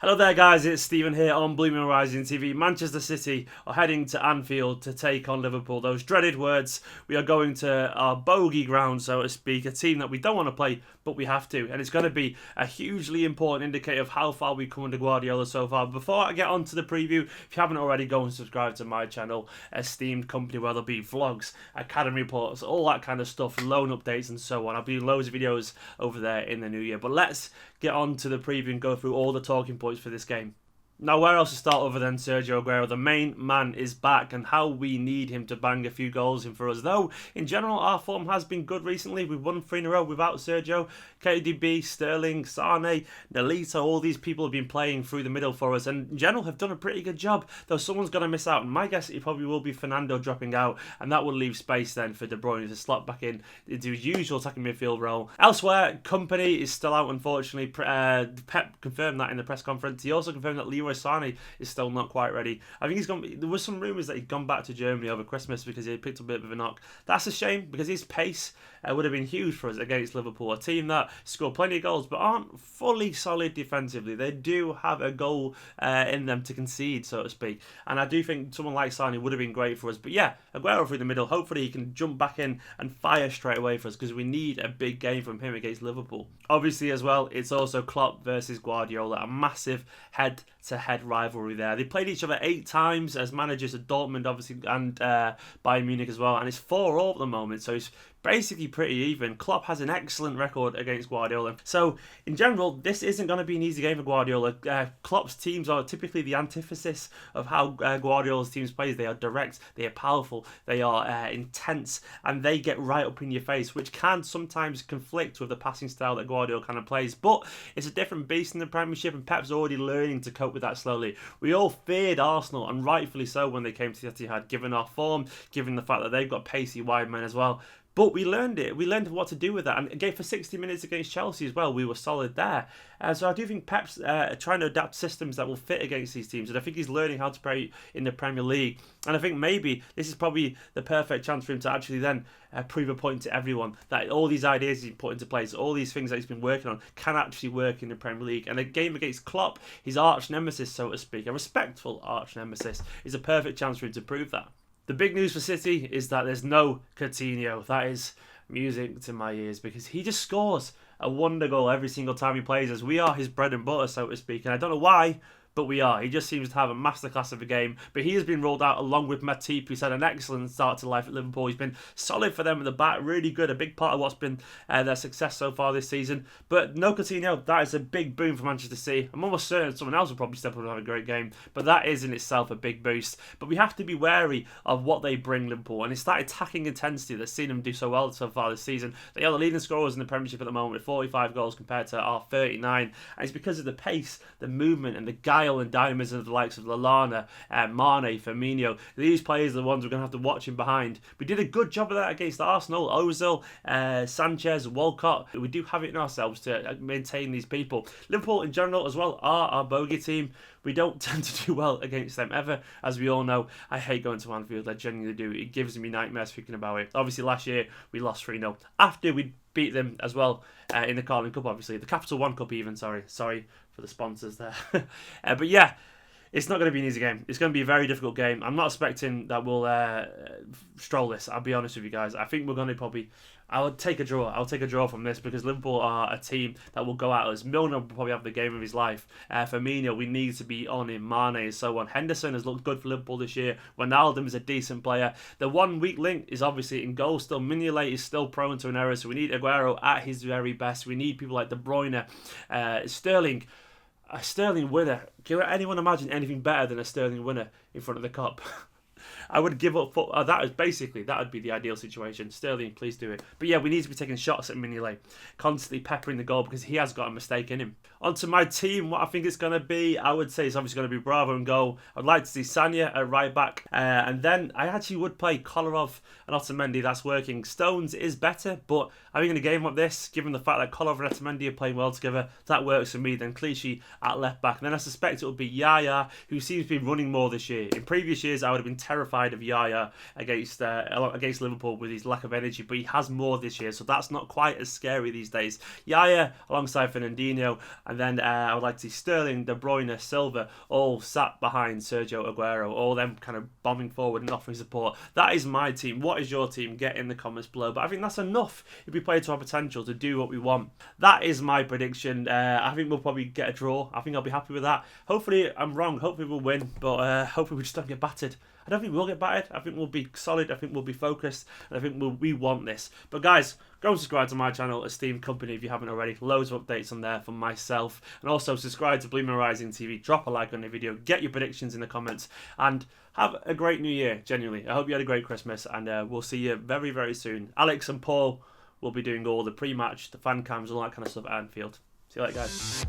Hello there guys, it's Stephen here on BlueMoonRisingTV. Manchester City are heading to Anfield to take on Liverpool. Those dreaded words. We are going to our bogey ground, so to speak, a team that we don't want to play, but we have to. And it's going to be a hugely important indicator of how far we've come under Guardiola so far. Before I get on to the preview, if you haven't already, go and subscribe to my channel, esteemed company, where there'll be vlogs, academy reports, all that kind of stuff, loan updates and so on. I'll be doing loads of videos over there in the new year. But let's get on to the preview and go through all the talking points for this game. Now, where else to start other than Sergio Aguero? The main man is back, and how we need him to bang a few goals in for us. Though, in general, our form has been good recently. We've won 3 in a row without Sergio. KDB, Sterling, Sane, Nolito, all these people have been playing through the middle for us, and in general have done a pretty good job. Though someone's going to miss out, and my guess it probably will be Fernando dropping out, and that will leave space then for De Bruyne to slot back in into his usual attacking midfield role. Elsewhere, Company is still out, unfortunately. Pep confirmed that in the press conference. He also confirmed that SANE is still not quite ready. I think he's gone. There was some rumours that he'd gone back to Germany over Christmas because he had picked up a bit of a knock. That's a shame because his pace would have been huge for us against Liverpool, a team that score plenty of goals but aren't fully solid defensively. They do have a goal in them to concede, so to speak. And I do think someone like SANE would have been great for us. But yeah, Aguero through the middle. Hopefully he can jump back in and fire straight away for us because we need a big game from him against Liverpool. Obviously as well, it's also Klopp versus Guardiola, a massive head-to-head rivalry there. They played each other 8 times as managers at Dortmund, obviously, and Bayern Munich as well. And it's 4-4 at the moment, so it's basically pretty even. Klopp has an excellent record against Guardiola. So, in general, this isn't going to be an easy game for Guardiola. Klopp's teams are typically the antithesis of how Guardiola's teams play. They are direct, they are powerful, they are intense, and they get right up in your face, which can sometimes conflict with the passing style that Guardiola kind of plays. But it's a different beast in the Premiership, and Pep's already learning to cope with that slowly. We all feared Arsenal, and rightfully so, when they came to the Etihad, given our form, given the fact that they've got pacey wide men as well. But we learned it. We learned what to do with that. And again, for 60 minutes against Chelsea as well, we were solid there. So I do think Pep's trying to adapt systems that will fit against these teams. And I think he's learning how to play in the Premier League. And I think maybe this is probably the perfect chance for him to actually then prove a point to everyone that all these ideas he's put into place, all these things that he's been working on, can actually work in the Premier League. And a game against Klopp, his arch nemesis, so to speak, a respectful arch nemesis, is a perfect chance for him to prove that. The big news for City is that there's no Coutinho. That is music to my ears because he just scores a wonder goal every single time he plays us. We are his bread and butter, so to speak, and I don't know why, but we are. He just seems to have a masterclass of a game. But he has been rolled out along with Matip, who's had an excellent start to life at Liverpool. He's been solid for them at the back, really good, a big part of what's been their success so far this season. But no Coutinho, that is a big boom for Manchester City. I'm almost certain someone else will probably step up and have a great game, but that is in itself a big boost. But we have to be wary of what they bring Liverpool, and it's that attacking intensity that's seen them do so well so far this season. They are the leading scorers in the Premiership at the moment with 45 goals compared to our 39, and it's because of the pace, the movement, and the guile and dynamism of the likes of Lallana, Mane, Firmino. These players are the ones we're going to have to watch in behind. We did a good job of that against Arsenal. Ozil, Sanchez, Walcott. We do have it in ourselves to maintain these people. Liverpool in general as well are our bogey team. We don't tend to do well against them ever, as we all know. I hate going to Anfield, I genuinely do. It gives me nightmares thinking about it. Obviously last year we lost 3-0 after we beat them as well in the Carling Cup, obviously. The Capital One Cup even, sorry for the sponsors there. But yeah, it's not going to be an easy game. It's going to be a very difficult game. I'm not expecting that we'll stroll this. I'll be honest with you guys. I think we're going to probably... I'll take a draw. I'll take a draw from this because Liverpool are a team that will go at us. Milner will probably have the game of his life. Firmino, we need to be on him. Mane and so on. Henderson has looked good for Liverpool this year. Wijnaldum is a decent player. The one weak link is obviously in goal still. Mignolet is still prone to an error, so we need Aguero at his very best. We need people like De Bruyne, Sterling. A Sterling winner. Can anyone imagine anything better than a Sterling winner in front of the Kop? I would give up for that would be the ideal situation. Sterling, please do it. But yeah, we need to be taking shots at Mignolet, constantly peppering the goal because he has got a mistake in him. Onto my team, what I think it's going to be, I would say it's obviously going to be Bravo and goal. I'd like to see Sanya at right back, and then I actually would play Kolarov and Otamendi. That's working. Stones is better, but I think in a game like this, given the fact that Kolarov and Otamendi are playing well together, that works for me. Then Clichy at left back, and then I suspect it will be Yaya, who seems to be running more this year. In previous years, I would have been terrified of Yaya against Liverpool with his lack of energy, but he has more this year, so that's not quite as scary these days. Yaya alongside Fernandinho, and then I would like to see Sterling, De Bruyne, Silva all sat behind Sergio Aguero, all them kind of bombing forward and offering support. That is my team. What is your team? Get in the comments below. But I think that's enough if we play to our potential to do what we want. That is my prediction. I think we'll probably get a draw. I think I'll be happy with that. Hopefully I'm wrong. Hopefully we'll win, but hopefully we just don't get battered. I don't think we'll get battered. I think we'll be solid. I think we'll be focused. And I think we want this. But guys, go and subscribe to my channel, Esteemed Company, if you haven't already. Loads of updates on there from myself. And also subscribe to BlueMoonRisingTV. Drop a like on the video. Get your predictions in the comments. And have a great new year, genuinely. I hope you had a great Christmas. And we'll see you very, very soon. Alex and Paul will be doing all the pre-match, the fan cams, all that kind of stuff at Anfield. See you later, guys.